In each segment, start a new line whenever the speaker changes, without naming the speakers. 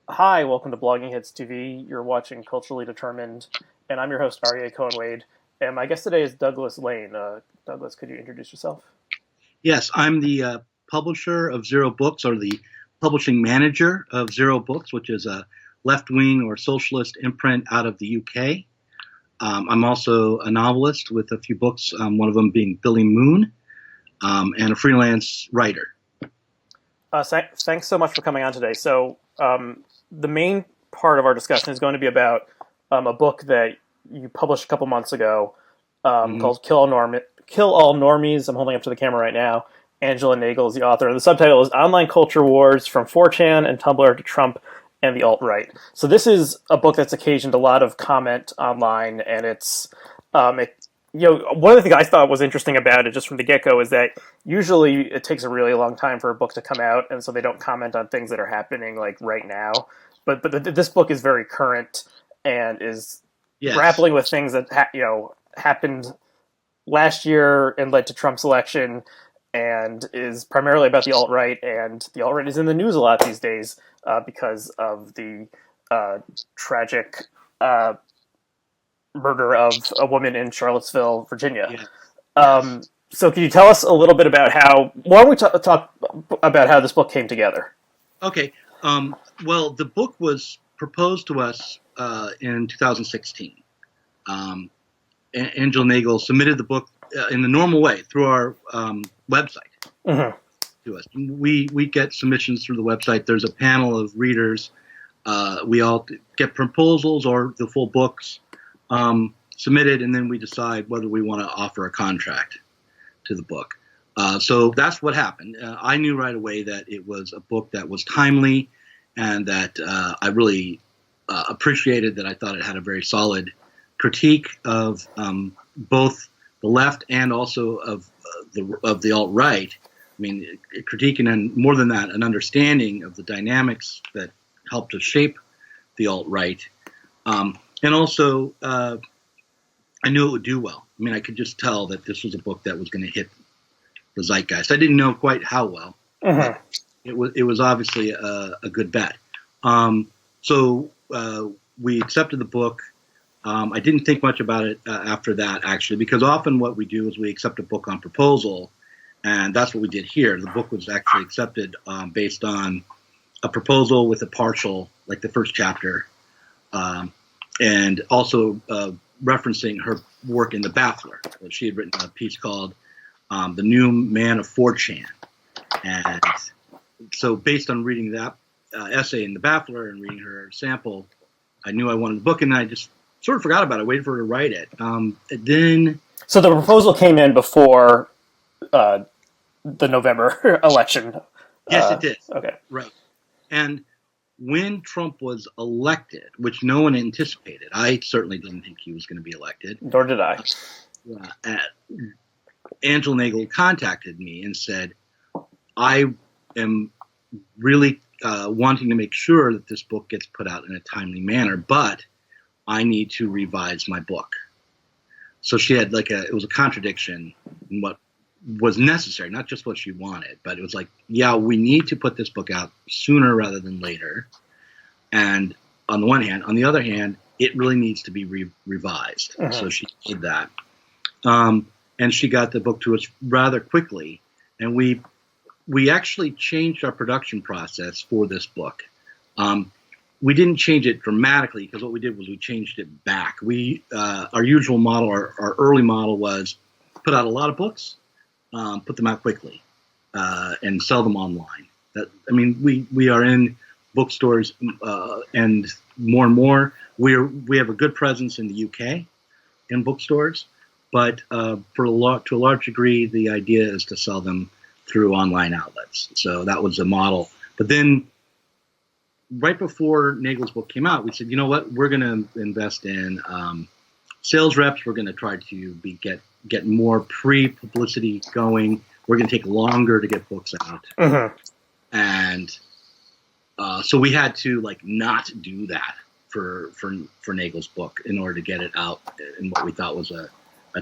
Hi, welcome to Blogging Hits TV. You're watching Culturally Determined, and I'm your host, Aryeh Cohen-Wade. And my guest today is Douglas Lain. Douglas, could you introduce yourself?
Yes, I'm the publisher of Zero Books, or the publishing manager of Zero Books, which is a left-wing or socialist imprint out of the UK. I'm also a novelist with a few books, one of them being Billy Moon, and a freelance writer.
Thanks so much for coming on today. The main part of our discussion is going to be about a book that you published a couple months ago called Kill All Normies. I'm holding up to the camera right now. Angela Nagle is the author. And the subtitle is Online Culture Wars from 4chan and Tumblr to Trump and the Alt-Right. So this is a book that's occasioned a lot of comment online, and one of the things I thought was interesting about it just from the get-go is that usually it takes a really long time for a book to come out, and so they don't comment on things that are happening like right now. But this book is very current and is grappling with things that happened last year and led to Trump's election, and is primarily about the alt-right. And the alt-right is in the news a lot these days because of the tragic murder of a woman in Charlottesville, Virginia.
Yeah.
So can you tell us a little bit about why don't we talk about how this book came together?
Okay. Well, the book was proposed to us in 2016. Angela Nagle submitted the book in the normal way through our website to us. We get submissions through the website. There's a panel of readers. We all get proposals or the full books submitted, and then we decide whether we want to offer a contract to the book. So that's what happened. I knew right away that it was a book that was timely, and that I really appreciated. That I thought it had a very solid critique of both the left and also of the alt-right. I mean, critiquing, and more than that, an understanding of the dynamics that helped to shape the alt-right. And also, I knew it would do well. I mean, I could just tell that this was a book that was going to hit the zeitgeist. I didn't know quite how well. But it was obviously a good bet. So we accepted the book. I didn't think much about it after that, actually, because often what we do is we accept a book on proposal, and that's what we did here. The book was actually accepted based on a proposal with a partial, like the first chapter, and also referencing her work in The Baffler. She had written a piece called The New Man of 4chan. And so based on reading that essay in The Baffler and reading her sample, I knew I wanted the book, and I just sort of forgot about it, waited for her to write it.
So the proposal came in before the November election.
Yes, it did.
Okay.
Right. And when Trump was elected, which no one anticipated, I certainly didn't think he was going to be elected.
Nor did I.
Angela Nagle contacted me and said, I am really wanting to make sure that this book gets put out in a timely manner, but I need to revise my book. So she had it was a contradiction in what was necessary, not just what she wanted, but it was like, yeah, we need to put this book out sooner rather than later. And on the one hand, on the other hand, it really needs to be revised. So she did that. And she got the book to us rather quickly. And we actually changed our production process for this book. We didn't change it dramatically, because what we did was we changed it back. Our usual model, our early model, was put out a lot of books, put them out quickly, and sell them online. We are in bookstores, and more. We have a good presence in the UK in bookstores, but to a large degree, the idea is to sell them through online outlets. So that was the model. But then, right before Nagle's book came out, we said, you know what, we're going to invest in sales reps. We're going to try to get more pre-publicity going. We're going to take longer to get books out. And so we had to not do that for Nagle's book in order to get it out in what we thought was a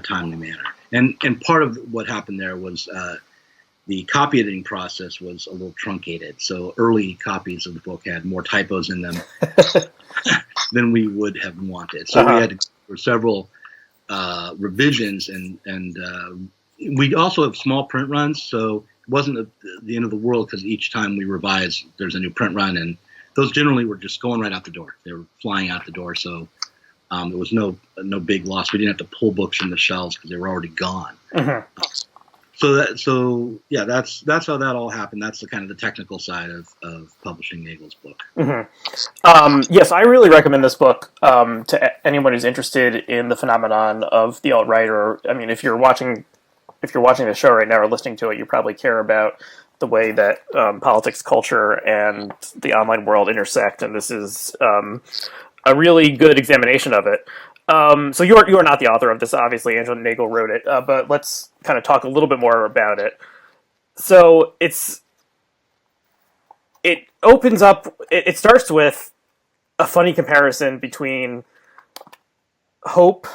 timely manner. And part of what happened there was the copy editing process was a little truncated. So early copies of the book had more typos in them than we would have wanted. So we had to go through several revisions, and we also have small print runs, so it wasn't the end of the world because each time we revise, there's a new print run, and those generally were just going right out the door. They were flying out the door, so it was no big loss. We didn't have to pull books from the shelves because they were already gone. That's how that all happened. That's the kind of the technical side of publishing Nagel's book.
Yes, I really recommend this book to anyone who's interested in the phenomenon of the alt-right. Or, I mean, if you're watching the show right now or listening to it, you probably care about the way that politics, culture, and the online world intersect, and this is a really good examination of it. So you are not the author of this, obviously. Angela Nagel wrote it, but let's kind of talk a little bit more about it. So it opens up. It starts with a funny comparison between hope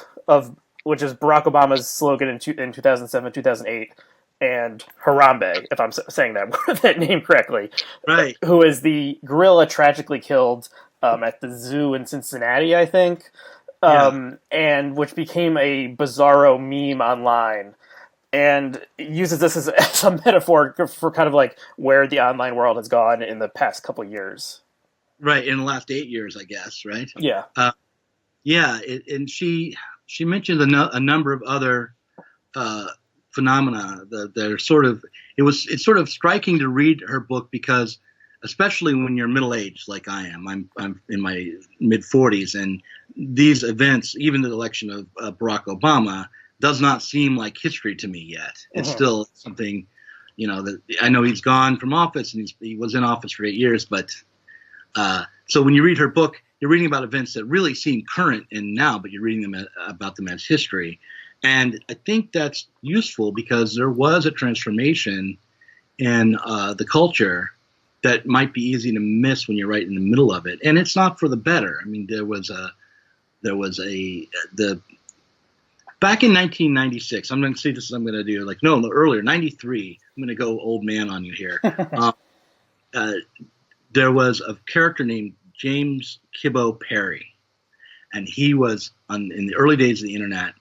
which is Barack Obama's slogan in 2007, 2008, and Harambe, if I'm saying that name correctly,
right?
Who is the gorilla tragically killed at the zoo in Cincinnati, I think, and which became a bizarro meme online, and uses this as a metaphor for kind of like where the online world has gone in the past couple years.
Right, in the last 8 years, I guess, right?
Yeah.
And she mentioned a number of other phenomena that are sort of it's sort of striking to read her book because, especially when you're middle aged like I am, I'm in my mid 40s, and these events, even the election of Barack Obama, does not seem like history to me yet. It's still something, that I know he's gone from office and he was in office for 8 years, but so when you read her book, you're reading about events that really seem current and now, but you're reading about them as history. And I think that's useful because there was a transformation in the culture that might be easy to miss when you're right in the middle of it. And it's not for the better. I mean, back in 1996, I'm going to say this, I'm going to do earlier, 93, I'm going to go old man on you here. There was a character named James Kibbo Perry, and he was in the early days of the internet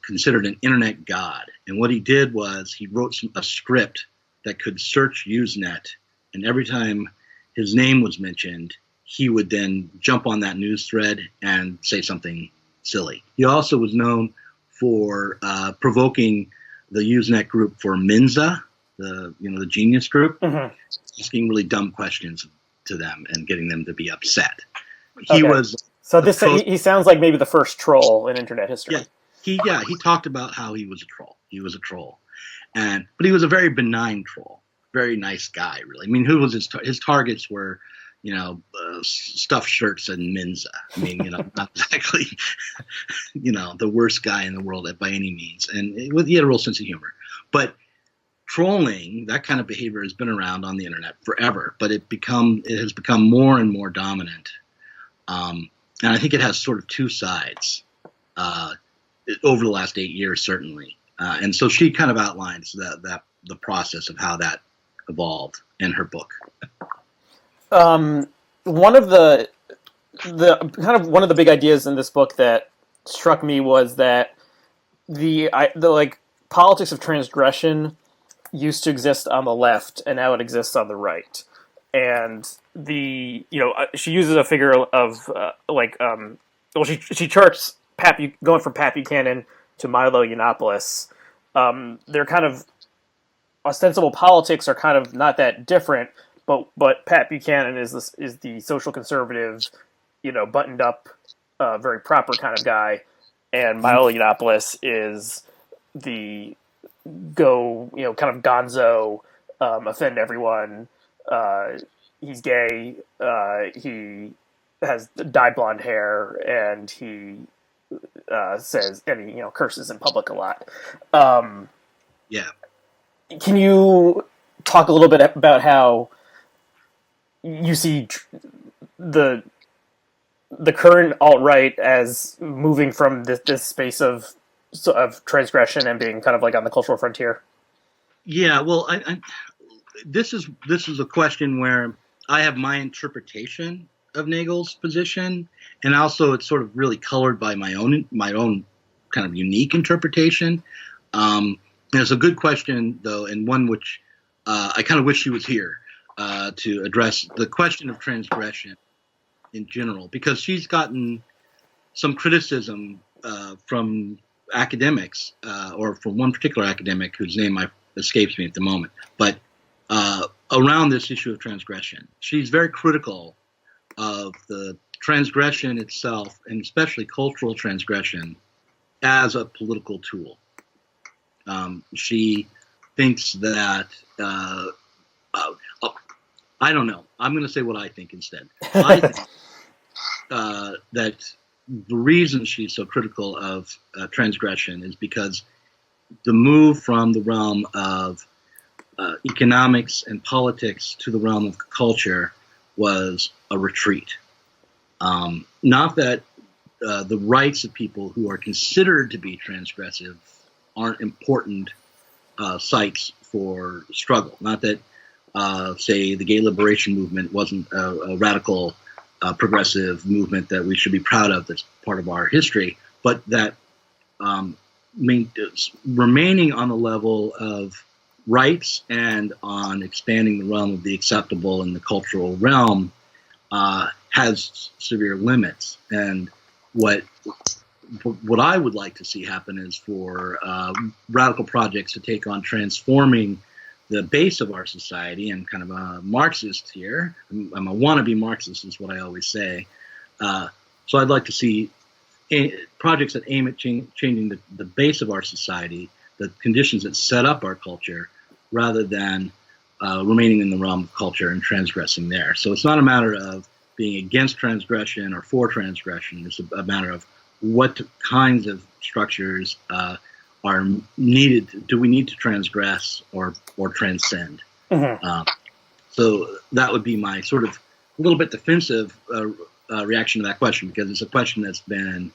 considered an internet god. And what he did was he wrote a script that could search Usenet, and every time his name was mentioned, he would then jump on that news thread and say something silly. He also was known for provoking the Usenet group for Mensa, the genius group, asking really dumb questions to them and getting them to be upset. He
sounds like maybe the first troll in internet history.
He talked about how he was a troll. He was a troll, but he was a very benign troll, very nice guy, really. I mean, who was his targets were, stuffed shirts and Mensa. I mean, not exactly, the worst guy in the world by any means, and he had a real sense of humor, but. Trolling, that kind of behavior has been around on the internet forever, but it has become more and more dominant. And I think it has sort of two sides over the last 8 years, certainly. And so she kind of outlines the process of how that evolved in her book.
One of the big ideas in this book that struck me was that the politics of transgression used to exist on the left, and now it exists on the right. And she uses a figure of she charts going from Pat Buchanan to Milo Yiannopoulos. Their kind of ostensible politics are kind of not that different, but Pat Buchanan is the social conservative, buttoned up, very proper kind of guy, and Milo Yiannopoulos is the kind of gonzo, offend everyone. He's gay. He has dyed blonde hair, and he says, and he curses in public a lot. Can you talk a little bit about how you see the current alt-right as moving from this space of transgression and being kind of like on the cultural frontier?
Yeah, well, this is a question where I have my interpretation of Nagel's position, and also it's sort of really colored by my own kind of unique interpretation. And it's a good question though, and one which I kind of wish she was here to address the question of transgression in general, because she's gotten some criticism from academics, or from one particular academic whose name escapes me at the moment, but around this issue of transgression. She's very critical of the transgression itself, and especially cultural transgression, as a political tool. She thinks that, I don't know, I'm going to say what I think instead. I think that the reason she's so critical of transgression is because the move from the realm of economics and politics to the realm of culture was a retreat. Not that the rights of people who are considered to be transgressive aren't important sites for struggle. Not that, say, the gay liberation movement wasn't a radical progressive movement that we should be proud of, that's part of our history, but that remaining on the level of rights and on expanding the realm of the acceptable in the cultural realm has severe limits. And what I would like to see happen is for radical projects to take on transforming the base of our society. And kind of a Marxist here, I'm a wannabe Marxist is what I always say. So I'd like to see projects that aim at changing the base of our society, the conditions that set up our culture, rather than remaining in the realm of culture and transgressing there. So it's not a matter of being against transgression or for transgression. It's a matter of what kinds of structures are needed. Do we need to transgress or transcend? Mm-hmm. So that would be my sort of a little bit defensive reaction to that question, because it's a question that's been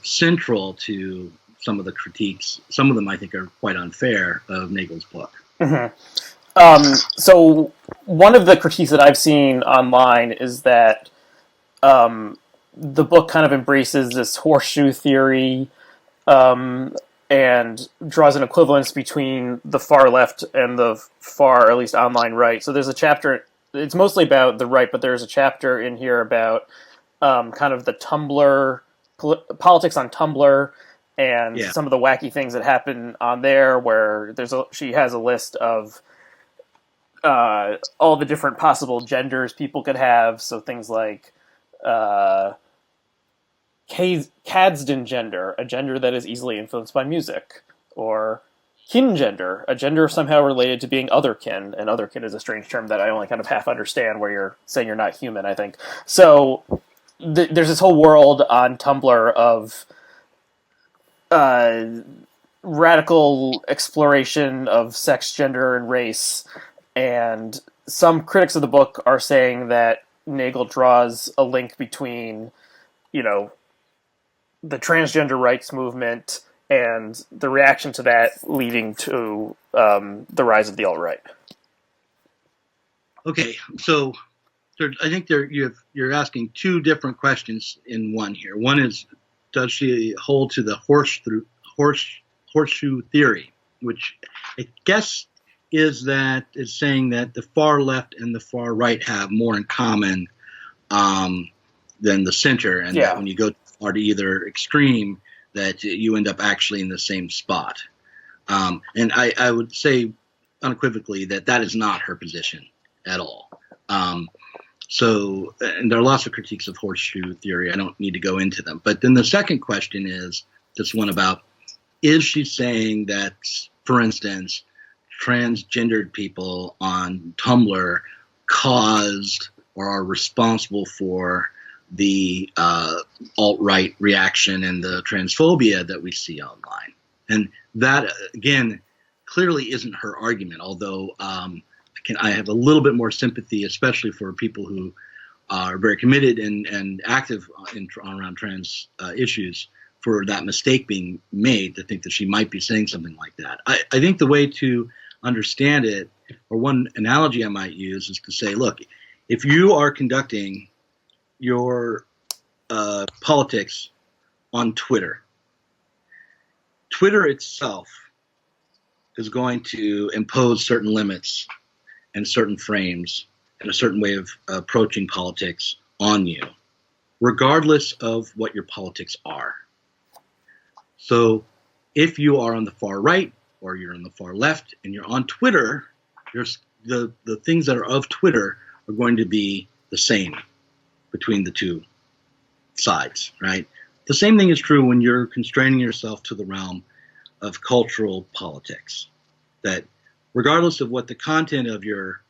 central to some of the critiques. Some of them I think are quite unfair of Nagel's book.
Mm-hmm. So one of the critiques that I've seen online is that the book kind of embraces this horseshoe theory and draws an equivalence between the far left and the far, or at least online right. So there's a chapter, it's mostly about the right, but there's a chapter in here about kind of the Tumblr, politics on Tumblr, and some of the wacky things that happen on there, where she has a list of all the different possible genders people could have. So things like Cadsden gender, a gender that is easily influenced by music, or kin gender, a gender somehow related to being otherkin, and otherkin is a strange term that I only kind of half understand, where you're saying you're not human, I think. So there's this whole world on Tumblr of radical exploration of sex, gender, and race, and some critics of the book are saying that Nagel draws a link between, the transgender rights movement and the reaction to that leading to the rise of the alt-right.
Okay, so I think you're asking two different questions in one here. One is, does she hold to the horseshoe theory, which I guess is saying that the far left and the far right have more in common than the center, and that when you go far to either extreme, that you end up actually in the same spot. And I would say unequivocally that is not her position at all. So, and there are lots of critiques of horseshoe theory. I don't need to go into them. But then the second question is this one about, is she saying that, for instance, transgendered people on Tumblr caused or are responsible for the alt-right reaction and the transphobia that we see online? And that, again, clearly isn't her argument, although I have a little bit more sympathy, especially for people who are very committed and active around trans issues, for that mistake being made to think that she might be saying something like that. I think the way to understand it, or one analogy I might use, is to say, look, if you are conducting your politics on Twitter, Twitter itself is going to impose certain limits and certain frames and a certain way of approaching politics on you, regardless of what your politics are. So if you are on the far right or you're on the far left and you're on Twitter, the things that are of Twitter are going to be the same between the two sides, right? The same thing is true when you're constraining yourself to the realm of cultural politics, that regardless of what the content of your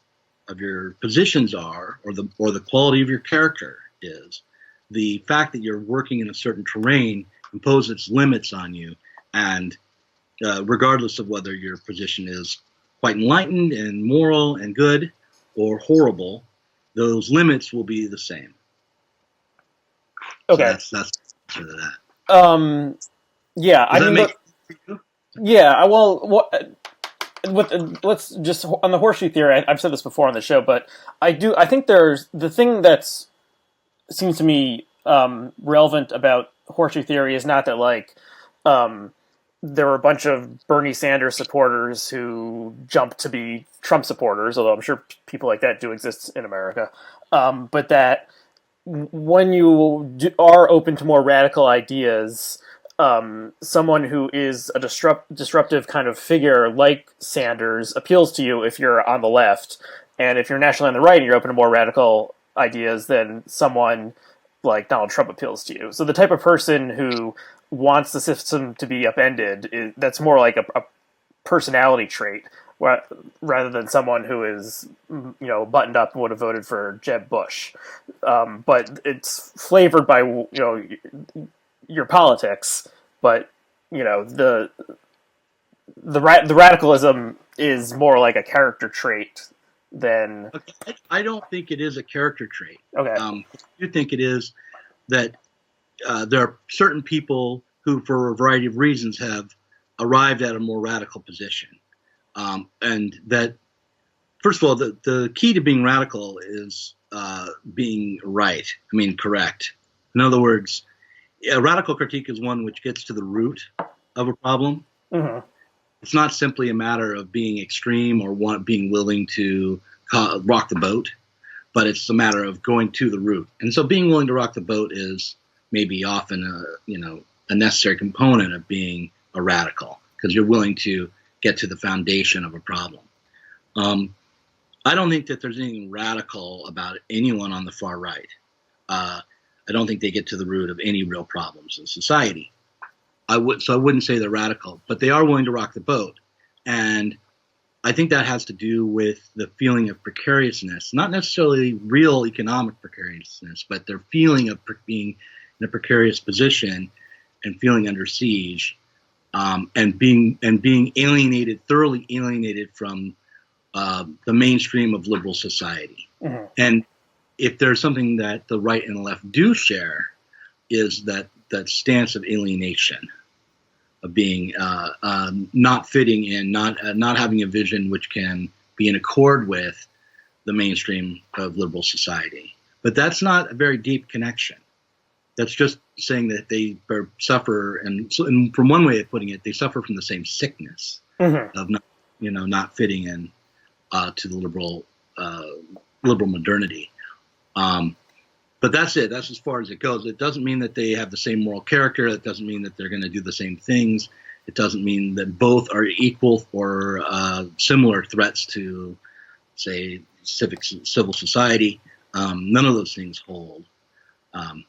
positions are, or the quality of your character is, the fact that you're working in a certain terrain imposes limits on you, and regardless of whether your position is quite enlightened and moral and good or horrible, those limits will be the same.
Okay.
So that's the answer to that.
Yeah, I mean, yeah. Well, let's just on the horseshoe theory. I've said this before on the show, but I think there's the thing that's seems to me relevant about horseshoe theory is not that like there were a bunch of Bernie Sanders supporters who jumped to be Trump supporters, although I'm sure people like that do exist in America, but that when you are open to more radical ideas, someone who is a disruptive kind of figure like Sanders appeals to you if you're on the left, and if you're nationally on the right and you're open to more radical ideas, then someone like Donald Trump appeals to you. So the type of person who wants the system to be upended, that's more like a personality trait rather than someone who is, buttoned up and would have voted for Jeb Bush. But it's flavored by, your politics, but the radicalism is more like a character trait than.
Okay. I don't think it is a character trait.
Okay.
I do think it is that there are certain people who, for a variety of reasons, have arrived at a more radical position, and that, first of all, the key to being radical is being right. I mean, correct. In other words, a radical critique is one which gets to the root of a problem.
Mm-hmm.
It's not simply a matter of being extreme or being willing to rock the boat, but it's a matter of going to the root. And so being willing to rock the boat is maybe often a necessary component of being a radical, because you're willing to get to the foundation of a problem. I don't think that there's anything radical about anyone on the far right. I don't think they get to the root of any real problems in society. I wouldn't say they're radical, but they are willing to rock the boat. And I think that has to do with the feeling of precariousness, not necessarily real economic precariousness, but their feeling of being in a precarious position and feeling under siege, and being alienated, thoroughly alienated from the mainstream of liberal society. Mm-hmm. And if there's something that the right and the left do share, is that stance of alienation, of being not fitting in, not having a vision which can be in accord with the mainstream of liberal society. But that's not a very deep connection. That's just saying that they suffer, and from one way of putting it, they suffer from the same sickness mm-hmm. of not fitting in to the liberal modernity. But that's it. That's as far as it goes. It doesn't mean that they have the same moral character. It doesn't mean that they're going to do the same things. It doesn't mean that both are equal or similar threats to, say, civil society. None of those things hold, from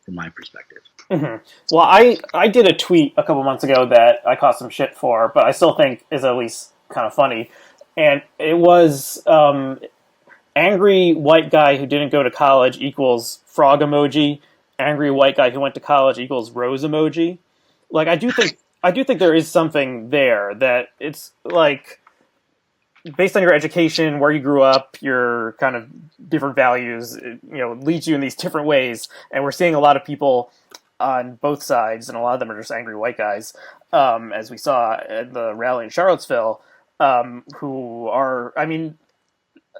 my perspective.
Mm-hmm. Well, I did a tweet a couple months ago that I caught some shit for, but I still think is at least kind of funny. And it was angry white guy who didn't go to college equals frog emoji. Angry white guy who went to college equals rose emoji. Like I do think there is something there, that it's like based on your education, where you grew up, your kind of different values, leads you in these different ways. And we're seeing a lot of people on both sides, and a lot of them are just angry white guys, as we saw at the rally in Charlottesville, who are, I mean,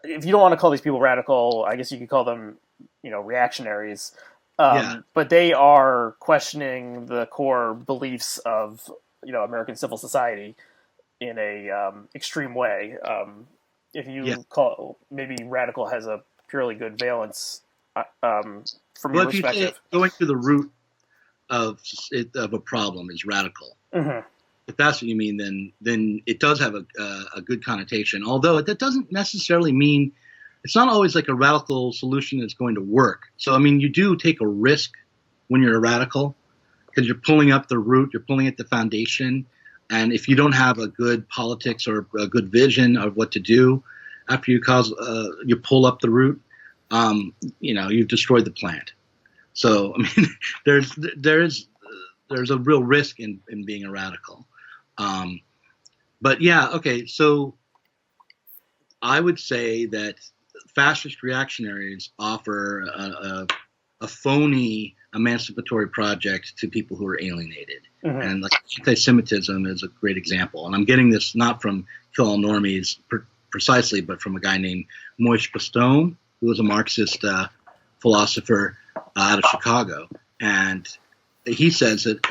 if you don't want to call these people radical, I guess you could call them, reactionaries.
Yeah.
But they are questioning the core beliefs of, American civil society in a extreme way. If
Yeah.
you call, maybe radical has a purely good valence from
Well,
your
if you say
perspective.
going to the root of a problem is radical,
Mm-hmm.
if that's what you mean, then it does have a good connotation. Although that doesn't necessarily mean it's not always like a radical solution that's going to work. So I mean, you do take a risk when you're a radical because you're pulling up the root, you're pulling at the foundation, and if you don't have a good politics or a good vision of what to do after you pull up the root, you've destroyed the plant. So I mean, there's a real risk in being a radical. But yeah, okay. So I would say that fascist reactionaries offer a phony emancipatory project to people who are alienated.
Mm-hmm.
And like anti-Semitism is a great example. And I'm getting this not from Kill All Normies precisely, but from a guy named Moishe Postone, who was a Marxist philosopher out of Chicago. And he says that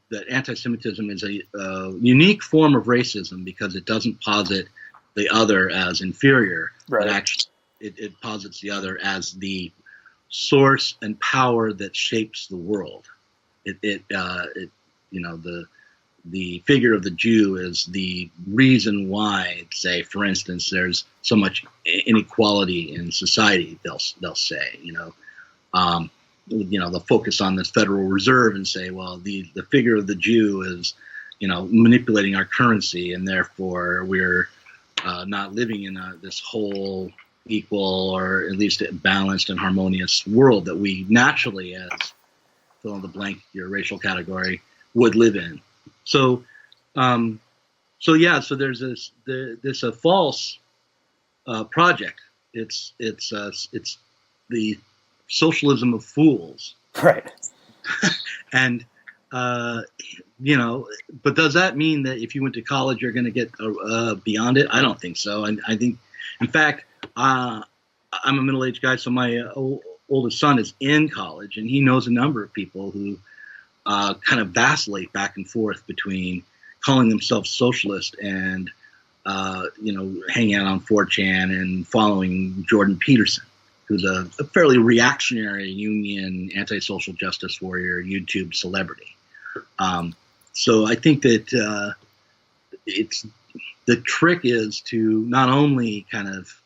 that anti-Semitism is a unique form of racism because it doesn't posit the other as inferior,
Right.
but actually it posits the other as the source and power that shapes the world. The figure of the Jew is the reason why, say, for instance, there's so much inequality in society. They'll say, they'll focus on this Federal Reserve and say, well, the figure of the Jew is, manipulating our currency, and therefore we're not living in this whole equal or at least balanced and harmonious world that we naturally, as fill in the blank your racial category, would live in. So there's this a false project. It's the socialism of fools.
Right.
And but does that mean that if you went to college you're going to get beyond it? I don't think so. I think, in fact, I'm a middle-aged guy, so my oldest son is in college, and he knows a number of people who kind of vacillate back and forth between calling themselves socialist and hanging out on 4chan and following Jordan Peterson, who's a fairly reactionary union, anti-social justice warrior, YouTube celebrity. So I think that the trick is to not only kind of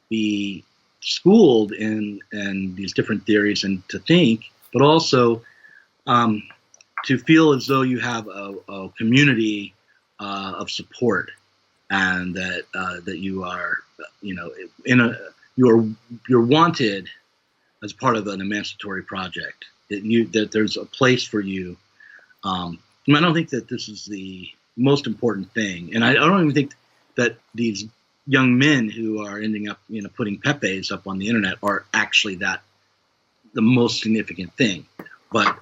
be schooled in these different theories and to think, but also to feel as though you have a community of support, and that you are, you're wanted as part of an emancipatory project. That there's a place for you. I don't think that this is the most important thing, and I don't even think that these young men who are ending up, putting Pepes up on the internet are actually the most significant thing. But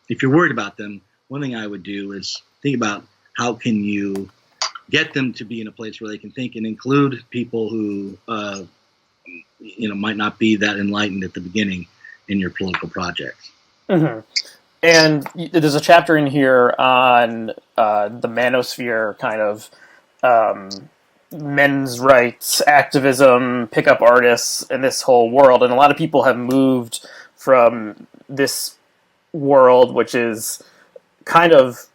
if you're worried about them, one thing I would do is think about how can you get them to be in a place where they can think and include people who might not be that enlightened at the beginning in your political projects.
Mm-hmm. And there's a chapter in here on the manosphere, kind of men's rights activism, pickup artists, and this whole world. And a lot of people have moved from this world, which is kind of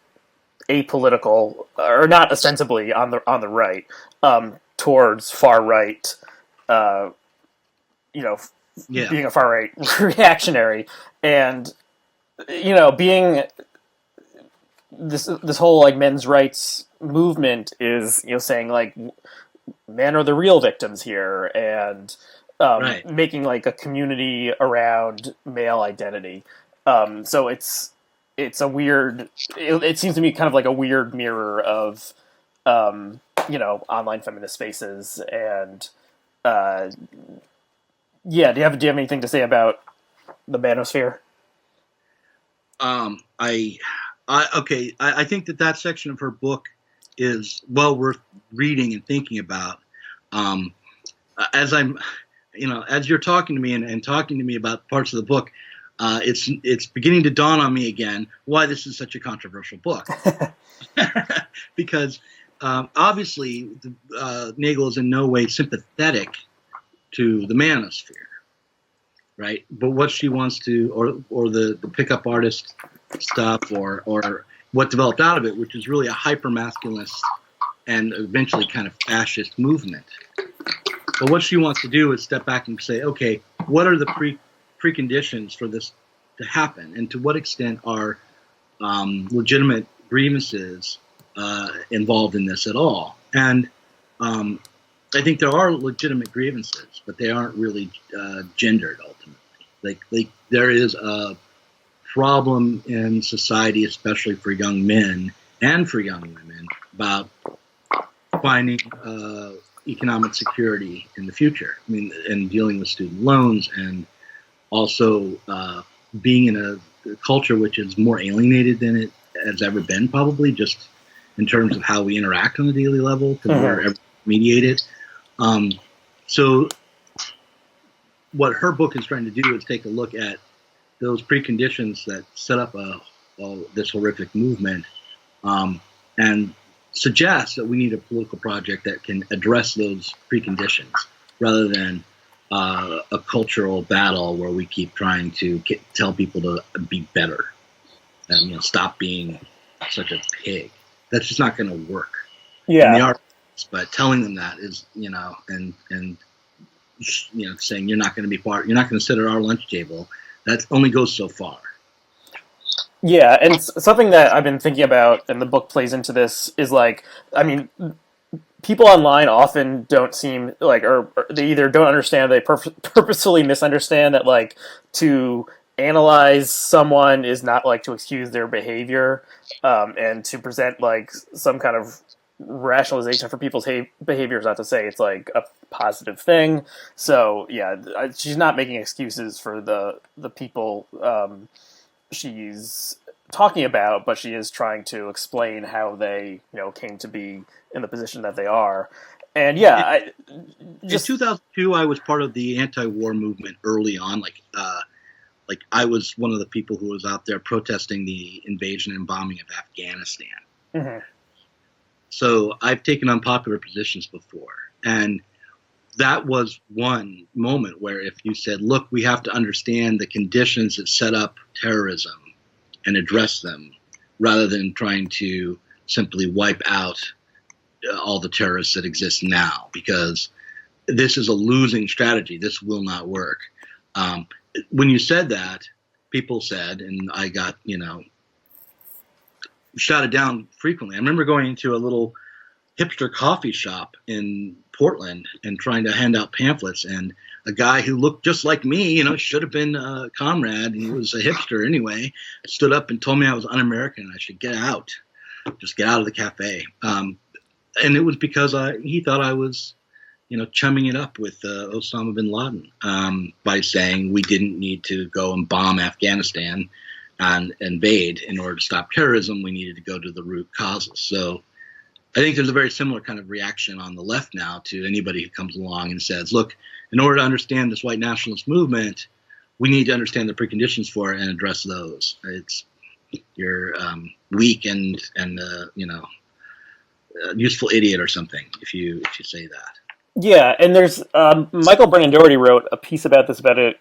apolitical, or not ostensibly on the right, towards far right. Being a far right reactionary, and being this whole like men's rights movement is saying like men are the real victims here, and
Right.
making like a community around male identity. So it's a weird. It seems to me kind of like a weird mirror of online feminist spaces. And do you have anything to say about the manosphere?
I think that section of her book is well worth reading and thinking about. Um, as as you're talking to me and talking to me about parts of the book, it's beginning to dawn on me again why this is such a controversial book. Because obviously, Nagel is in no way sympathetic to the manosphere, right? But what she wants to, or the pickup artist stuff, or what developed out of it, which is really a hyper-masculinist and eventually kind of fascist movement. But what she wants to do is step back and say, okay, what are the preconditions for this to happen, and to what extent are legitimate grievances involved in this at all? And I think there are legitimate grievances, but they aren't really gendered ultimately. Like there is a problem in society, especially for young men and for young women, about finding economic security in the future. I mean, and dealing with student loans, and also being in a culture which is more alienated than it has ever been, probably, just in terms of how we interact on a daily level, because we're mediated. So what her book is trying to do is take a look at those preconditions that set up this horrific movement, and suggest that we need a political project that can address those preconditions, rather than a cultural battle where we keep trying to tell people to be better and stop being such a pig. That's just not going to work.
Yeah.
And they are, but telling them that is, and saying you're not going to sit at our lunch table. That only goes so far.
Yeah, and something that I've been thinking about, and the book plays into this, is people online often don't seem like, or they either don't understand, they purposefully misunderstand that, to analyze someone is not to excuse their behavior, and to present some kind of rationalization for people's behavior is not to say it's a positive thing. So yeah, she's not making excuses for the people she's talking about, but she is trying to explain how they came to be in the position that they are. And yeah,
in 2002, I was part of the anti-war movement early on. I was one of the people who was out there protesting the invasion and bombing of Afghanistan.
Mm-hmm.
So I've taken unpopular positions before, and that was one moment where if you said, look, we have to understand the conditions that set up terrorism and address them, rather than trying to simply wipe out all the terrorists that exist now, because this is a losing strategy. This will not work. When you said that, people said, and I got, shouted down frequently. I remember going into a little hipster coffee shop in Portland and trying to hand out pamphlets, and a guy who looked just like me, should have been a comrade, and he was a hipster anyway, stood up and told me I was un-American and I should get out, just get out of the cafe. And it was because he thought I was, chumming it up with Osama bin Laden, by saying we didn't need to go and bomb Afghanistan and invade in order to stop terrorism. We needed to go to the root causes. So I think there's a very similar kind of reaction on the left now to anybody who comes along and says, look, in order to understand this white nationalist movement, we need to understand the preconditions for it and address those. You're weak and useful idiot or something if you say that.
Yeah, and there's Michael Brennan Doherty wrote a piece about this about a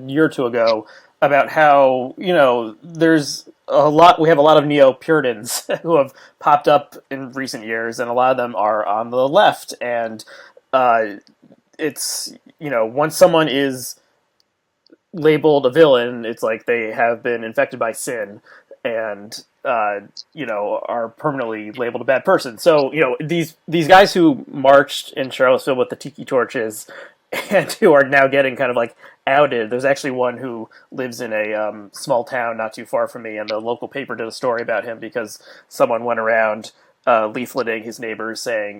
year or two ago, about how there's we have a lot of neo-Puritans who have popped up in recent years, and a lot of them are on the left, and it's once someone is labeled a villain, it's like they have been infected by sin, and are permanently labeled a bad person. So these guys who marched in Charlottesville with the tiki torches and who are now getting kind of outed. There's actually one who lives in a small town not too far from me, and the local paper did a story about him because someone went around leafleting his neighbors saying,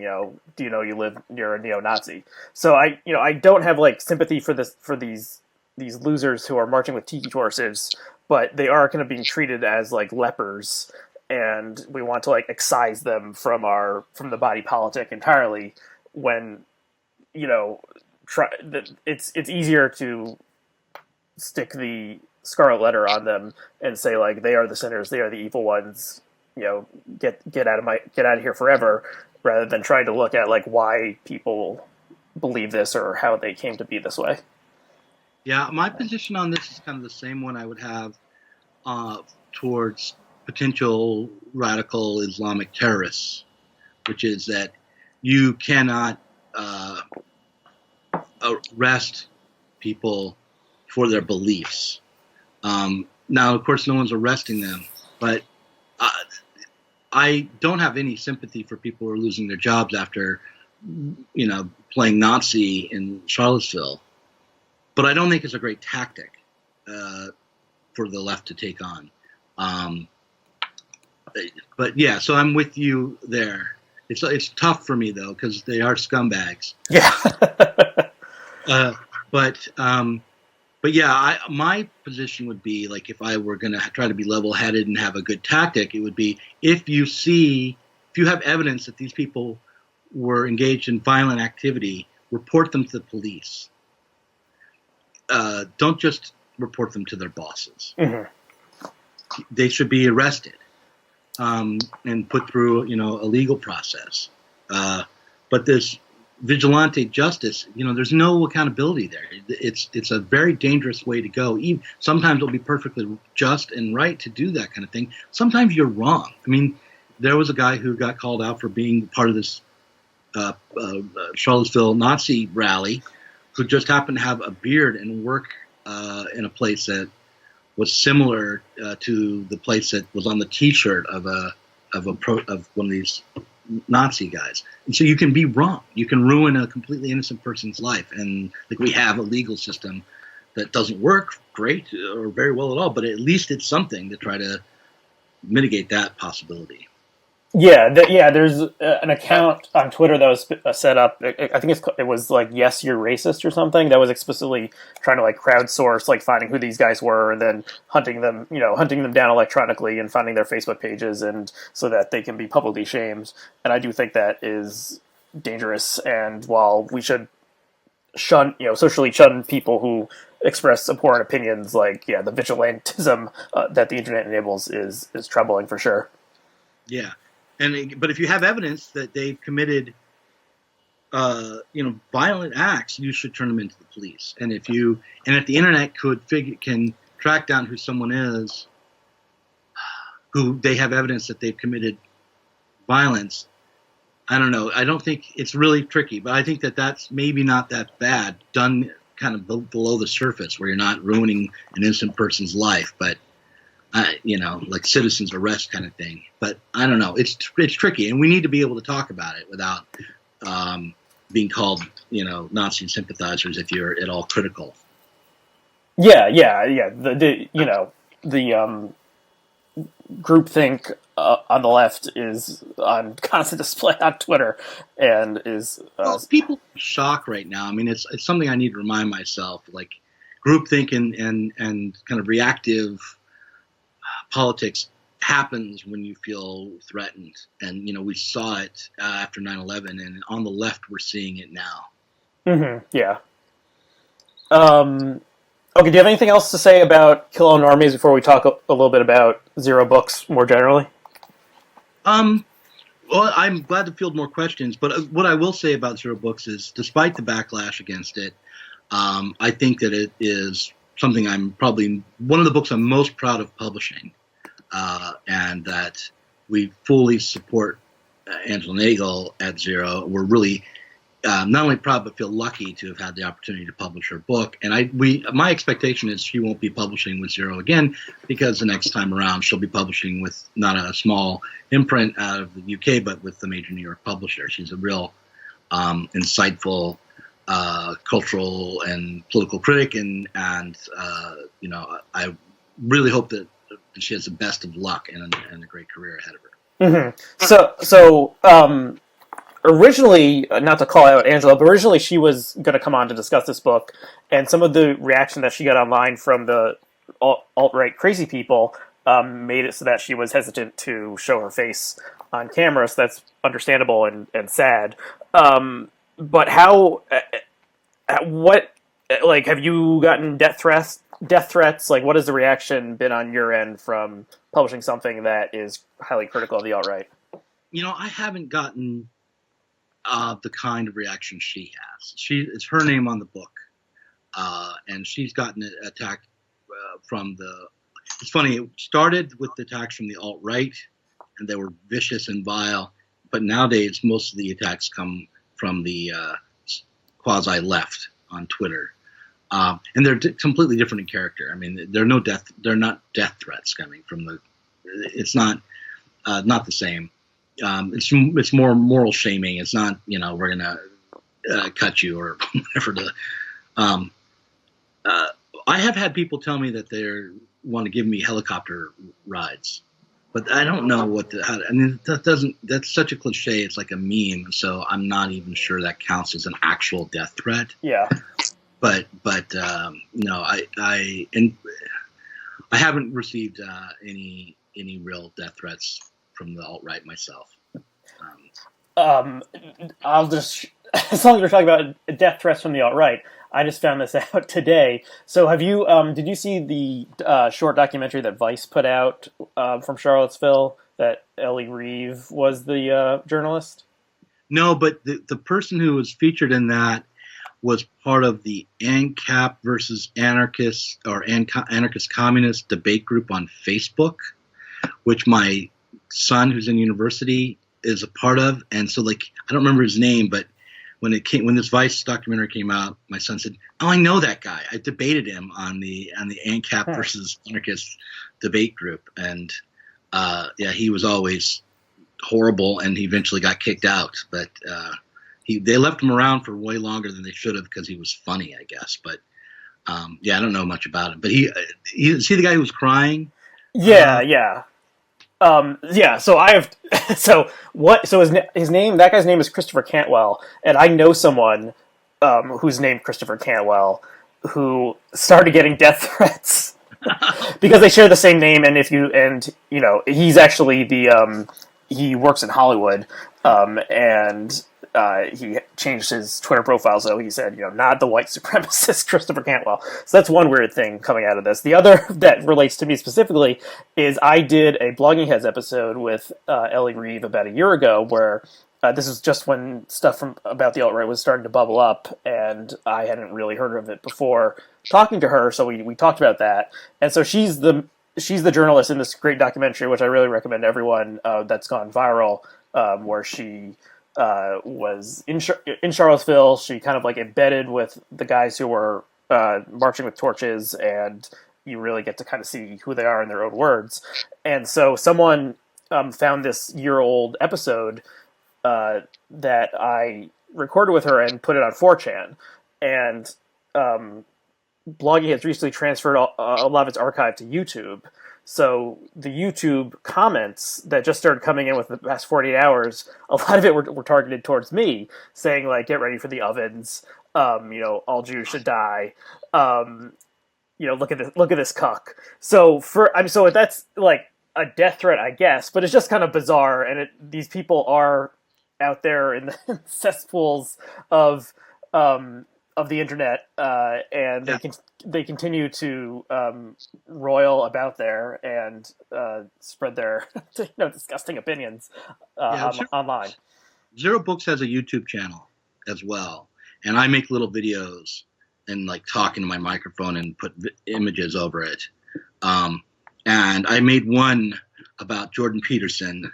do you know you live near a neo-Nazi? So I don't have sympathy for these losers who are marching with tiki torches, but they are kind of being treated as like lepers, and we want to like excise them from the body politic entirely. When you know, it's easier to stick the scarlet letter on them and say like they are the sinners, they are the evil ones. You know, get out of here forever, rather than trying to look at like why people believe this or how they came to be this way.
Yeah, my position on this is kind of the same one I would have towards potential radical Islamic terrorists, which is that you cannot arrest people for their beliefs. Now, of course, no one's arresting them, but I don't have any sympathy for people who are losing their jobs after, playing Nazi in Charlottesville. But I don't think it's a great tactic for the left to take on. But yeah, so I'm with you there. It's tough for me though, because they are scumbags.
Yeah.
But yeah, my position would be like if I were going to try to be level-headed and have a good tactic, it would be if you have evidence that these people were engaged in violent activity, report them to the police. Don't just report them to their bosses.
Mm-hmm.
They should be arrested and put through, a legal process. But this vigilante justice, there's no accountability there. It's a very dangerous way to go. Sometimes it'll be perfectly just and right to do that kind of thing. Sometimes you're wrong. I mean, there was a guy who got called out for being part of this Charlottesville Nazi rally, who just happened to have a beard and work in a place that was similar to the place that was on the T-shirt of one of these Nazi guys. And so you can be wrong. You can ruin a completely innocent person's life. And like we have a legal system that doesn't work great or very well at all, but at least it's something to try to mitigate that possibility.
Yeah, there's an account on Twitter that was set up. I think it was like "Yes, You're Racist" or something. That was explicitly trying to like crowdsource, like finding who these guys were and then hunting them down electronically and finding their Facebook pages, and so that they can be publicly shamed. And I do think that is dangerous. And while we should socially shun people who express abhorrent opinions, like the vigilantism that the internet enables is troubling for sure.
Yeah. But if you have evidence that they've committed, violent acts, you should turn them into the police. And if the internet can track down who someone is, who they have evidence that they've committed violence, I don't know. I don't think it's really tricky, but I think that that's maybe not that bad, done kind of below the surface, where you're not ruining an innocent person's life, but. Like citizens arrest kind of thing. But I don't know. It's tricky, and we need to be able to talk about it without being called, Nazi sympathizers if you're at all critical.
Yeah. The groupthink on the left is on constant display on Twitter, and is
people shock right now. I mean, it's something I need to remind myself. Like groupthink and kind of reactive politics happens when you feel threatened, and we saw it after 9/11, and on the left we're seeing it now.
Mm-hmm. Yeah. Okay. Do you have anything else to say about Kill All Normies before we talk a little bit about Zero Books more generally?
Well, I'm glad to field more questions, but what I will say about Zero Books is, despite the backlash against it, I think that it is something I'm probably one of the books I'm most proud of publishing. And that we fully support Angela Nagel at Zero. We're really not only proud but feel lucky to have had the opportunity to publish her book. And my expectation is she won't be publishing with Zero again, because the next time around she'll be publishing with not a small imprint out of the UK, but with the major New York publisher. She's a real insightful cultural and political critic, and I really hope that she has the best of luck and a great career ahead of her.
Mm-hmm. So originally, not to call out Angela, but originally she was going to come on to discuss this book, and some of the reaction that she got online from the alt-right crazy people made it so that she was hesitant to show her face on camera. So that's understandable and sad. But how? What? Like, have you gotten death threats? Death threats? Like, what has the reaction been on your end from publishing something that is highly critical of the alt-right?
I haven't gotten the kind of reaction she has. It's her name on the book, and she's gotten attacked from the. It's funny. It started with the attacks from the alt-right, and they were vicious and vile. But nowadays, most of the attacks come from the quasi-left on Twitter, and they're completely different in character. I mean, they're not death threats coming from the. It's not the same. It's more moral shaming. It's not we're gonna cut you or whatever. I have had people tell me that they want to give me helicopter rides, but I don't know that's such a cliche. It's like a meme, so I'm not even sure that counts as an actual death threat.
Yeah.
But no, I haven't received any real death threats from the alt-right myself.
I'll just, as long as we're talking about death threats from the alt-right, I just found this out today. So have you, did you see the short documentary that Vice put out from Charlottesville, that Ellie Reeve was the journalist?
No, but the person who was featured in that was part of the ANCAP versus anarchist or anarchist communist debate group on Facebook, which my son, who's in university, is a part of. And so, like, I don't remember his name, but when this Vice documentary came out, my son said, "Oh, I know that guy. I debated him on the ANCAP versus anarchist debate group." And yeah, he was always horrible, and he eventually got kicked out. But they left him around for way longer than they should have because he was funny, I guess. But yeah, I don't know much about him. But he see the guy who was crying?
Yeah, yeah. Yeah, so I have, so his name, that guy's name is Christopher Cantwell, and I know someone, who's named Christopher Cantwell, who started getting death threats, because they share the same name, and he's actually he works in Hollywood, and he changed his Twitter profile, so he said, not the white supremacist Christopher Cantwell. So that's one weird thing coming out of this. The other that relates to me specifically is I did a Blogging Heads episode with Ellie Reeve about a year ago, where this is just when stuff about the alt-right was starting to bubble up, and I hadn't really heard of it before talking to her, so we talked about that. And so she's the journalist in this great documentary, which I really recommend everyone, that's gone viral, where she was in Charlottesville. She kind of like embedded with the guys who were marching with torches, and you really get to kind of see who they are in their own words. And so someone found this year-old episode that I recorded with her and put it on 4chan. And Blogging has recently transferred a lot of its archive to YouTube. So the YouTube comments that just started coming in with the past 48 hours, a lot of it were targeted towards me, saying like, "Get ready for the ovens," all Jews should die. Look at this cuck. So so that's like a death threat, I guess, but it's just kind of bizarre. And these people are out there in the cesspools of the internet, and
Yeah.
they continue to roil about there and spread their disgusting opinions online.
Zero Books has a YouTube channel as well, and I make little videos and like talk into my microphone and put images over it. And I made one about Jordan Peterson,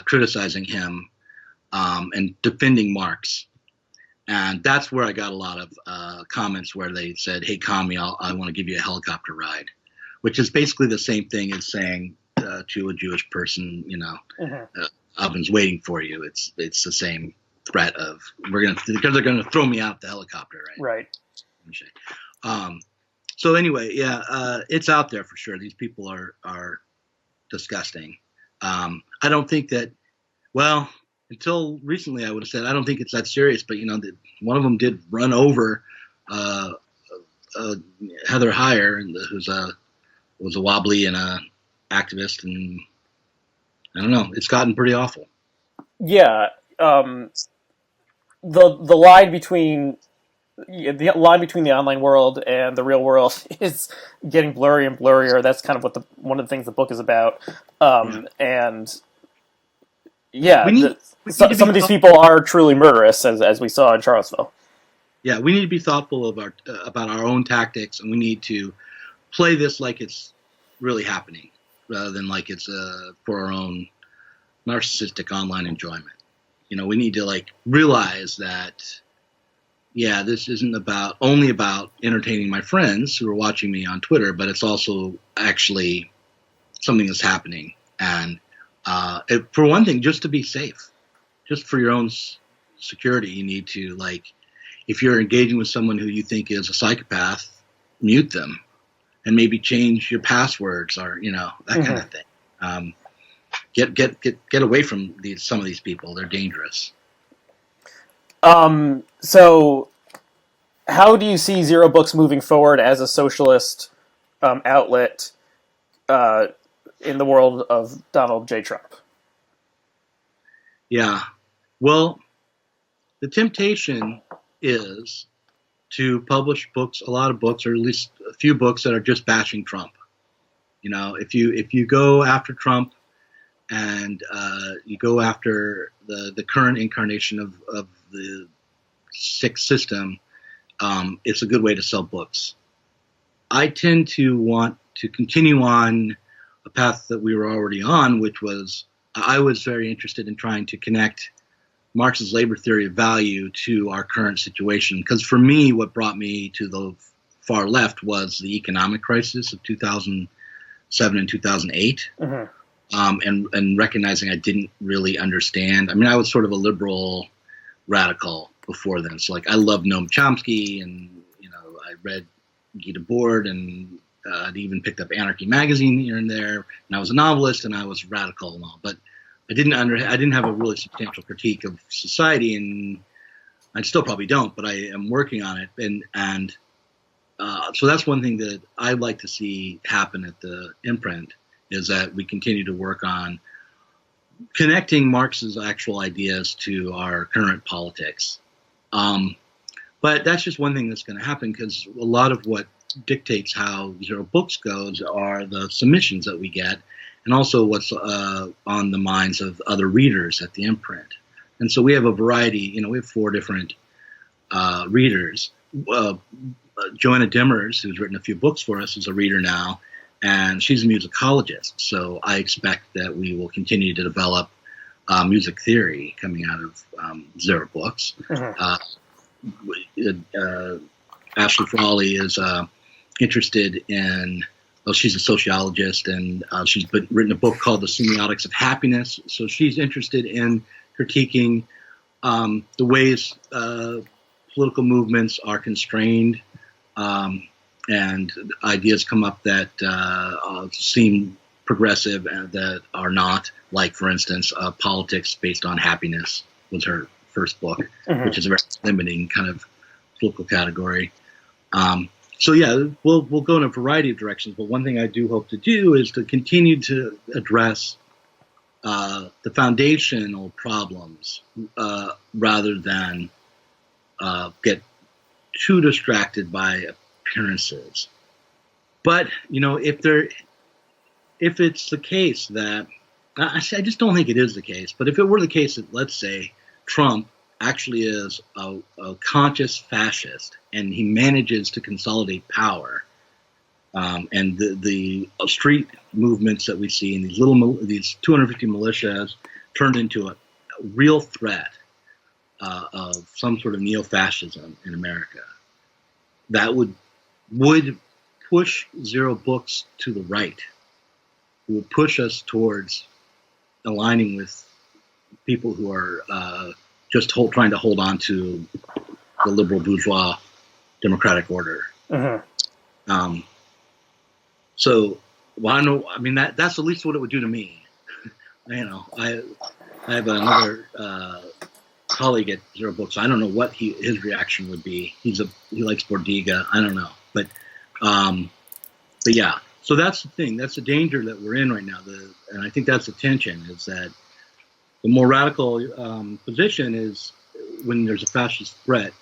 criticizing him and defending Marx. And that's where I got a lot of comments where they said, "Hey, Kami, I want to give you a helicopter ride," which is basically the same thing as saying to a Jewish person, oven's waiting for you. It's the same threat of because they're gonna throw me out the helicopter, right?
Right.
So anyway, yeah, it's out there for sure. These people are disgusting. I don't think that. Well. Until recently, I would have said I don't think it's that serious, but one of them did run over Heather Heyer, who's a was a wobbly and a activist, and I don't know. It's gotten pretty awful.
Yeah, the line between the online world and the real world is getting blurrier and blurrier. That's kind of what one of the things the book is about. And yeah, some of these people are truly murderous, as we saw in Charlottesville.
Yeah, we need to be thoughtful of about our own tactics, and we need to play this like it's really happening, rather than like it's for our own narcissistic online enjoyment. We need to realize that, yeah, this isn't only about entertaining my friends who are watching me on Twitter, but it's also actually something that's happening. And for one thing, just to be safe, just for your own security, you need to, if you're engaging with someone who you think is a psychopath, mute them and maybe change your passwords or, that kind of thing. Get away from some of these people. They're dangerous.
So how do you see Zero Books moving forward as a socialist outlet in the world of Donald J. Trump?
Yeah. Well, the temptation is to publish books, a lot of books, or at least a few books that are just bashing Trump. If you go after Trump and you go after the current incarnation of the sick system, it's a good way to sell books. I tend to want to continue on a path that we were already on, which was I was very interested in trying to connect Marx's labor theory of value to our current situation. Because for me, what brought me to the far left was the economic crisis of 2007 and 2008. And recognizing I didn't really understand. I mean, I was sort of a liberal radical before then. So, I loved Noam Chomsky, and, I read Guy Debord, and I'd even picked up Anarchy magazine here and there. And I was a novelist, and I was radical and all. But I didn't have a really substantial critique of society, and I still probably don't, but I am working on it. And so that's one thing that I'd like to see happen at the imprint, is that we continue to work on connecting Marx's actual ideas to our current politics. But that's just one thing that's going to happen, because a lot of what dictates how Zero Books goes are the submissions that we get, and also what's on the minds of other readers at the imprint. And so we have a variety, we have 4 different readers. Joanna Dimmers, who's written a few books for us, is a reader now, and she's a musicologist. So I expect that we will continue to develop music theory coming out of Zero Books. Ashley Frawley is interested in, she's a sociologist, and she's written a book called The Semiotics of Happiness. So she's interested in critiquing the ways political movements are constrained, and ideas come up that seem progressive and that are not, like, for instance, Politics Based on Happiness was her first book, which is a very limiting kind of political category. So yeah, we'll go in a variety of directions, but one thing I do hope to do is to continue to address the foundational problems rather than get too distracted by appearances. But if it's the case that I just don't think it is the case, but if it were the case that, let's say, Trump actually is a conscious fascist, and he manages to consolidate power, and the street movements that we see in these 250 militias turned into a real threat of some sort of neo-fascism in America, that would push Zero Books to the right. It would push us towards aligning with people who are just trying to hold on to the liberal bourgeois democratic order. So, that's at least what it would do to me. I have another colleague at Zero Books. I don't know what his reaction would be. He likes Bordiga. I don't know, but yeah. So that's the thing. That's the danger that we're in right now. And I think that's the tension, is that the more radical position is when there's a fascist threat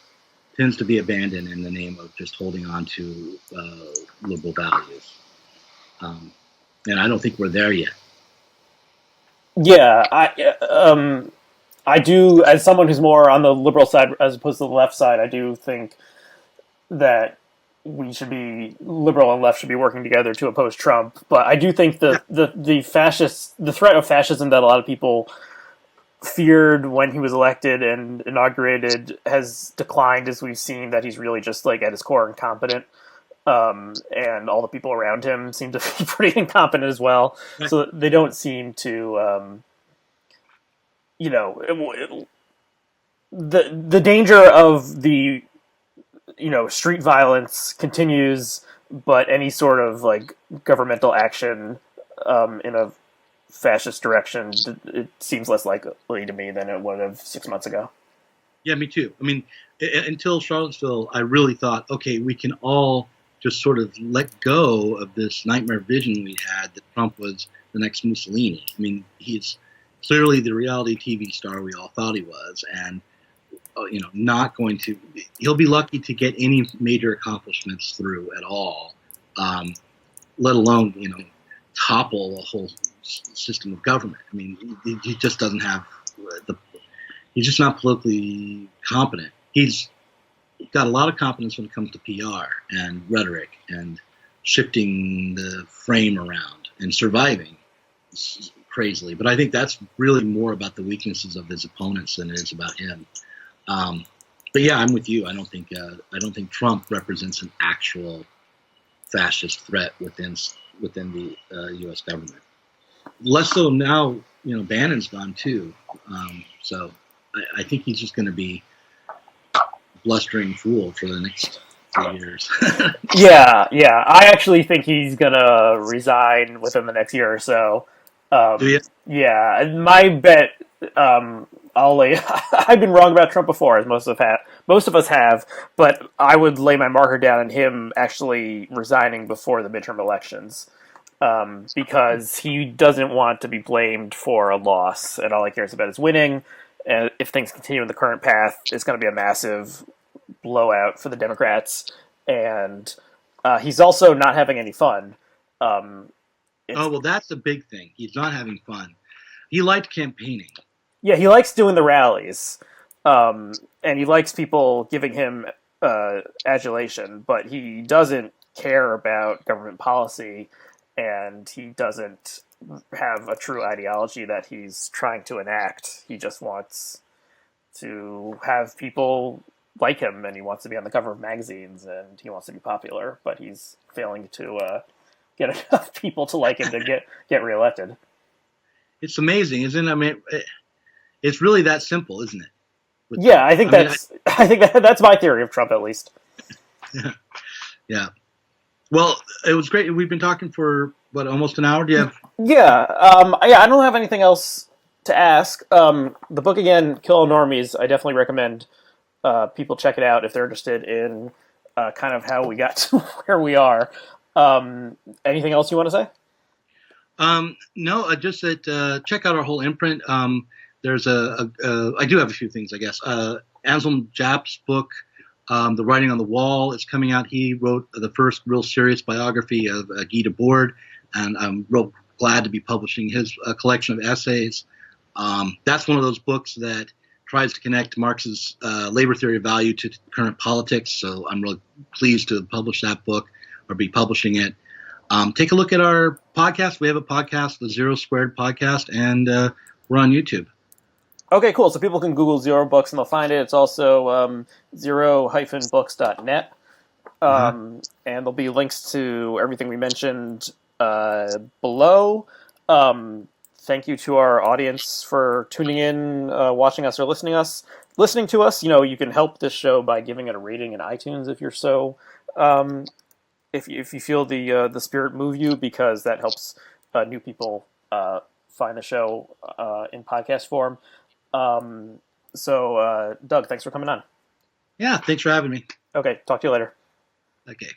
tends to be abandoned in the name of just holding on to liberal values. And I don't think we're there yet.
Yeah, I do, as someone who's more on the liberal side as opposed to the left side, I do think that liberal and left should be working together to oppose Trump. But I do think
Yeah.
the threat of fascism that a lot of people feared when he was elected and inaugurated has declined, as we've seen that he's really just like at his core incompetent. And all the people around him seem to be pretty incompetent as well.
Right.
So they don't seem to, the danger of the street violence continues, but any sort of like governmental action in a fascist direction, it seems less likely to me than it would have 6 months ago.
Yeah, me too. I mean, until Charlottesville, I really thought, okay, we can all just sort of let go of this nightmare vision we had that Trump was the next Mussolini. I mean, he's clearly the reality TV star we all thought he was, and not going to. He'll be lucky to get any major accomplishments through at all, let alone topple a whole system of government. I mean, he just doesn't have he's just not politically competent. He's got a lot of competence when it comes to PR and rhetoric and shifting the frame around and surviving crazily. But I think that's really more about the weaknesses of his opponents than it is about him. But yeah, I'm with you. I don't think Trump represents an actual fascist threat within the U.S. government. Less so now. Bannon's gone too. So I think he's just going to be a blustering fool for the next few years.
Yeah. I actually think he's gonna resign within the next year or so.
Do you?
Yeah, my bet. I've been wrong about Trump before, as most of us have, but I would lay my marker down on him actually resigning before the midterm elections, because he doesn't want to be blamed for a loss, and all he cares about is winning. And if things continue in the current path, it's going to be a massive blowout for the Democrats, and he's also not having any fun.
Oh, well, that's the big thing. He's not having fun. He liked campaigning.
Yeah, he likes doing the rallies, and he likes people giving him adulation, but he doesn't care about government policy, and he doesn't have a true ideology that he's trying to enact. He just wants to have people like him, and he wants to be on the cover of magazines, and he wants to be popular, but he's failing to get enough people to like him to get reelected.
It's amazing, isn't it? I mean, it's really that simple, isn't it?
Yeah, I think that's my theory of Trump, at least.
Yeah. Well, it was great. We've been talking for almost an hour. Do you have?
Yeah. I don't have anything else to ask. The book again, Kill All Normies. I definitely recommend people check it out if they're interested in kind of how we got to where we are. Anything else you want to say?
No, just that check out our whole imprint. There's I do have a few things, I guess. Anselm Japp's book, The Writing on the Wall, is coming out. He wrote the first real serious biography of Guy Debord, and I'm real glad to be publishing his collection of essays. That's one of those books that tries to connect Marx's labor theory of value to current politics, so I'm really pleased to publish that book or be publishing it. Take a look at our podcast. We have a podcast, the Zero Squared Podcast, and we're on YouTube.
Okay, cool. So people can Google Zero Books and they'll find it. It's also zero-books.net. And there'll be links to everything we mentioned below. Thank you to our audience for tuning in, watching us, or listening to us. You can help this show by giving it a rating in iTunes if you're so... If you feel the spirit move you, because that helps new people find the show in podcast form. So, Doug, thanks for coming on.
Yeah, thanks for having me.
Okay, talk to you later.
Okay.